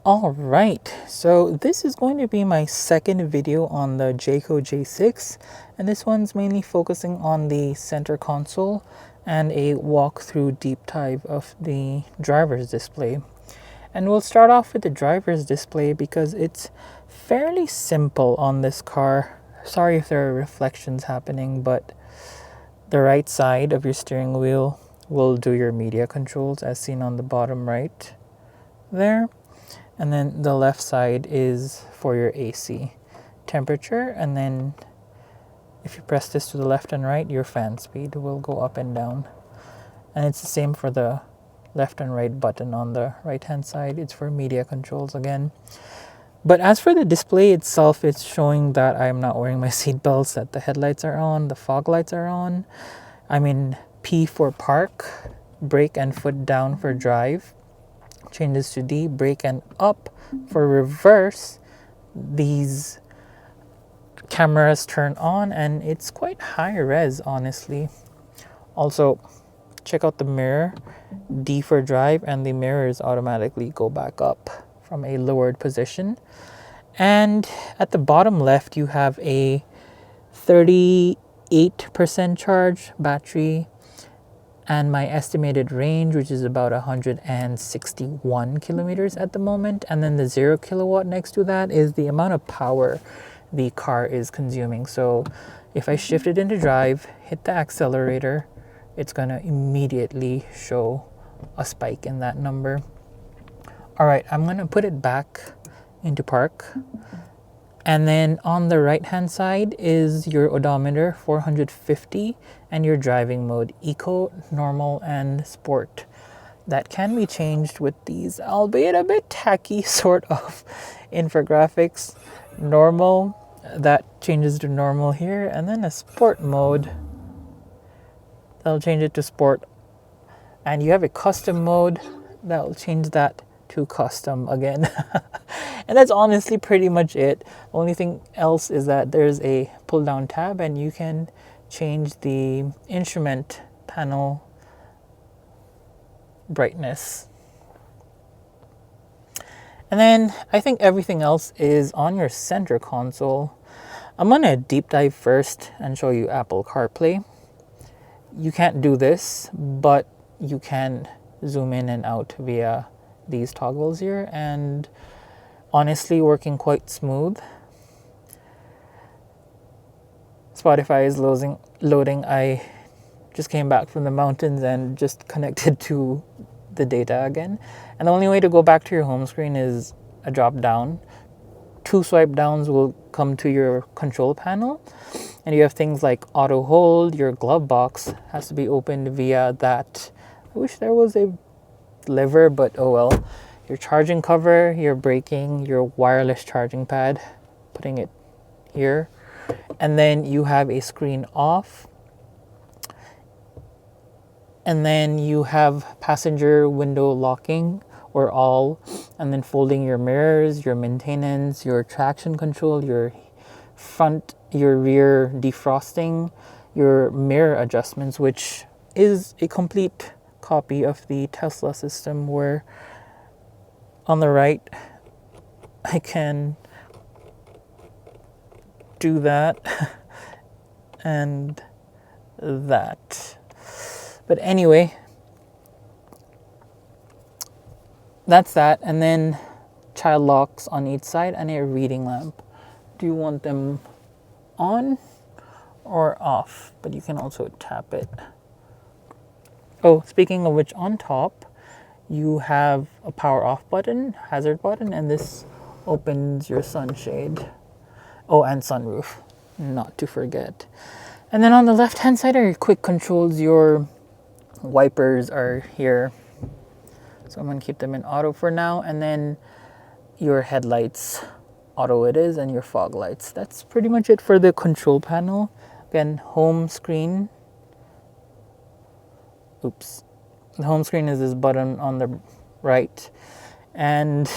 All right, so this is going to be my second video on the Jaecoo J6, and this one's mainly focusing on the center console and a walkthrough deep dive of the driver's display. And we'll start off with the driver's display because it's fairly simple on this car. Sorry if there are reflections happening, but the right side of your steering wheel will do your media controls as seen on the bottom right there. And then the left side is for your AC temperature. And then if you press this to the left and right, your fan speed will go up and down. And it's the same for the left and right button on the right hand side. It's for media controls again. But as for the display itself, it's showing that I'm not wearing my seatbelts, that the headlights are on, the fog lights are on. I'm in P for park, brake and foot down for drive. Changes to D, brake and up for reverse. These cameras turn on and it's quite high res, honestly. Also, check out the mirror, D for drive, and the mirrors automatically go back up from a lowered position. And at the bottom left, you have a 38% charge battery and my estimated range, which is about 161 kilometers at the moment. And then the 0 kilowatt next to that is the amount of power the car is consuming. So if I shift it into drive, hit the accelerator, it's gonna immediately show a spike in that number. All right, I'm gonna put it back into park. And then on the right hand side is your odometer, 450, and your driving mode, eco, normal, and sport. That can be changed with these, albeit a bit tacky sort of infographics. Normal, that changes to normal here, and then a sport mode, that'll change it to sport. And you have a custom mode, that'll change that to custom again. And that's honestly pretty much it. Only thing else is that there's a pull down tab and you can change the instrument panel brightness. And then I think everything else is on your center console. I'm gonna deep dive first and show you Apple CarPlay. You can't do this, but you can zoom in and out via these toggles here, and honestly working quite smooth. Spotify is loading. I just came back from the mountains and just connected to the data again. And the only way to go back to your home screen is a drop down. 2 swipe downs will come to your control panel. And you have things like auto hold, your glove box has to be opened via that. I wish there was a lever, but oh well. Your charging cover, your braking, your wireless charging pad, putting it here. And then you have a screen off. And then you have passenger window locking or all, and then folding your mirrors, your maintenance, your traction control, your front, your rear defrosting, your mirror adjustments, which is a complete copy of the Tesla system where on the right, I can do that and that. But anyway, that's that. And then child locks on each side and a reading lamp. Do you want them on or off? But you can also tap it. Oh, speaking of which, on top, you have a power off button, hazard button, and this opens your sunshade. Oh, and sunroof, not to forget. And then on the left hand side are your quick controls. Your wipers are here. So I'm gonna keep them in auto for now. And then your headlights, auto it is, and your fog lights. That's pretty much it for the control panel. Again, home screen. Oops. The home screen is this button on the right, and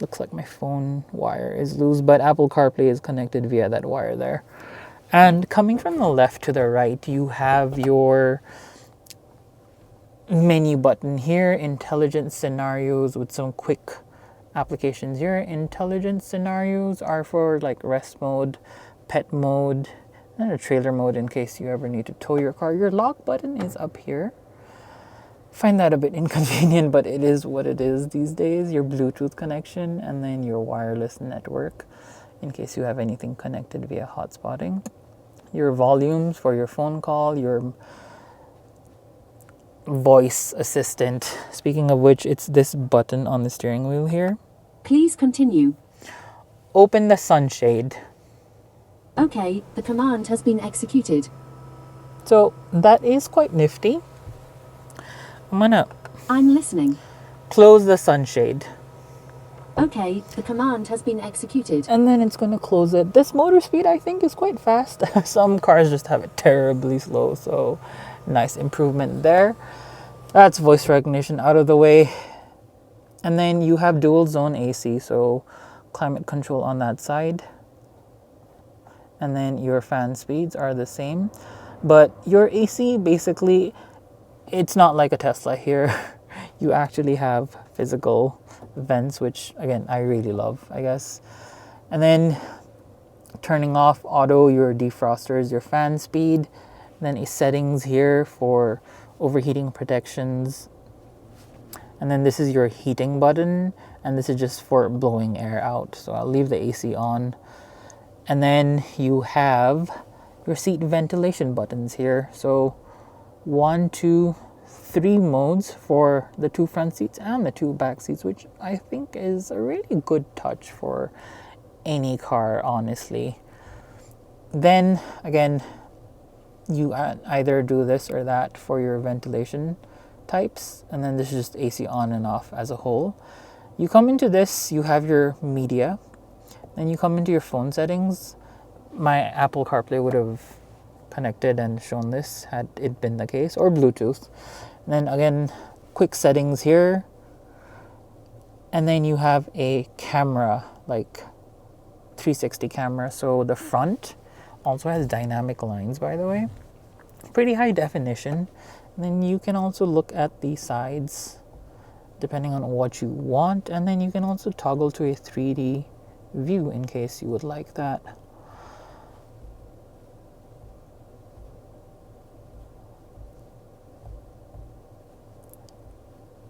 looks like my phone wire is loose, but Apple CarPlay is connected via that wire there. And coming from the left to the right, you have your menu button here, intelligent scenarios with some quick applications here. Intelligent scenarios are for like rest mode, pet mode, and a trailer mode in case you ever need to tow your car. Your lock button is up here. Find that a bit inconvenient, but it is what it is these days. Your Bluetooth connection and then your wireless network in case you have anything connected via hotspotting. Your volumes for your phone call, your voice assistant. Speaking of which, it's this button on the steering wheel here. Please continue. Open the sunshade. Okay, the command has been executed. So that is quite nifty. I'm listening. Close the sunshade. Okay, the command has been executed. And then it's going to close it. This motor speed, I think, is quite fast. Some cars just have it terribly slow, so nice improvement there. That's voice recognition out of the way. And then you have dual zone AC, so climate control on that side. And then your fan speeds are the same. But your AC, basically, it's not like a Tesla here. You actually have physical vents, which again I really love, I guess. And then turning off auto, your defrosters, your fan speed, then a settings here for overheating protections. And then this is your heating button, and this is just for blowing air out. So I'll leave the AC on. And then you have your seat ventilation buttons here. So 1, 2, 3 modes for the 2 front seats and the 2 back seats, which I think is a really good touch for any car, honestly. Then again, you either do this or that for your ventilation types, and then this is just AC on and off as a whole. You come into this, you have your media, then you come into your phone settings. My Apple CarPlay would have connected and shown this had it been the case, or Bluetooth. And then again, quick settings here, and then you have a camera, like 360 camera. So the front also has dynamic lines, by the way, pretty high definition. And then you can also look at the sides depending on what you want, and then you can also toggle to a 3D view in case you would like that.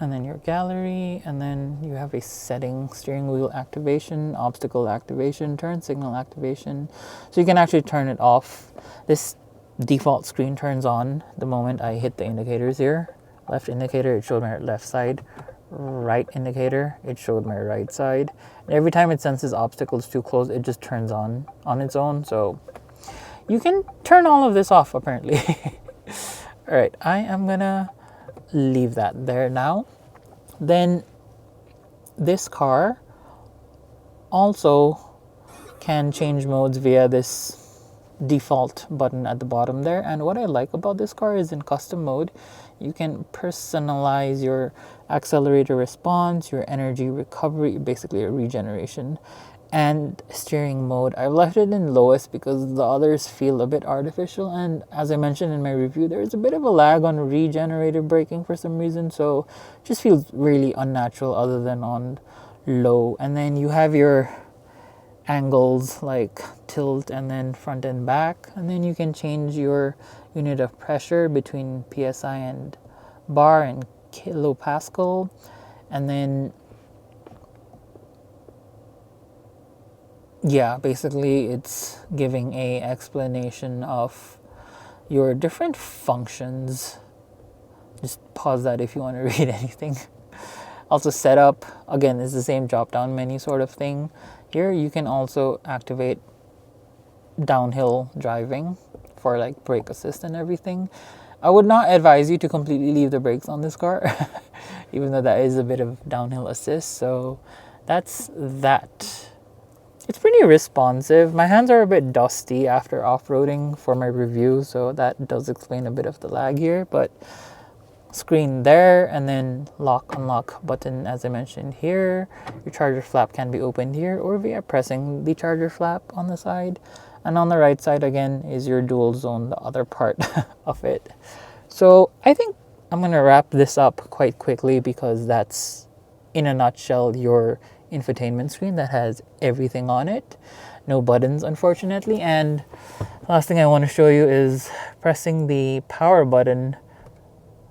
And then your gallery, and then you have a setting, steering wheel activation, obstacle activation, turn signal activation. So you can actually turn it off. This default screen turns on the moment I hit the indicators here. Left indicator, it showed my left side. Right indicator, it showed my right side. And every time it senses obstacles too close, it just turns on its own. So you can turn all of this off, apparently. All right, I am gonna leave that there now. Then this car also can change modes via this default button at the bottom there. And what I like about this car is in custom mode, you can personalize your accelerator response, your energy recovery, basically a regeneration, and steering mode. I've left it in lowest because the others feel a bit artificial, and as I mentioned in my review, there is a bit of a lag on regenerative braking for some reason, so it just feels really unnatural other than on low. And then you have your angles like tilt and then front and back, and then you can change your unit of pressure between PSI and bar and kilopascal. And then yeah, basically it's giving a explanation of your different functions. Just pause that if you want to read anything. Also setup, again, is the same drop down menu sort of thing. Here you can also activate downhill driving for like brake assist and everything. I would not advise you to completely leave the brakes on this car, even though that is a bit of downhill assist. So that's that. It's pretty responsive. My hands are a bit dusty after off-roading for my review, so that does explain a bit of the lag here, but screen there, and then lock unlock button as I mentioned here. Your charger flap can be opened here or via pressing the charger flap on the side. And on the right side again is your dual zone, the other part of it. So I think I'm gonna wrap this up quite quickly because that's in a nutshell your infotainment screen that has everything on it. No buttons, unfortunately. And last thing I want to show you is pressing the power button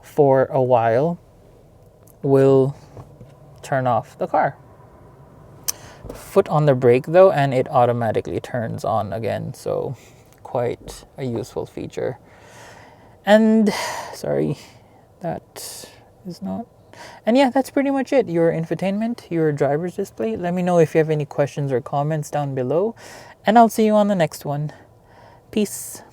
for a while will turn off the car. Foot on the brake though, and it automatically turns on again, so quite a useful feature. And sorry, that is not. And yeah, that's pretty much it. Your infotainment, your driver's display. Let me know if you have any questions or comments down below, and I'll see you on the next one. Peace.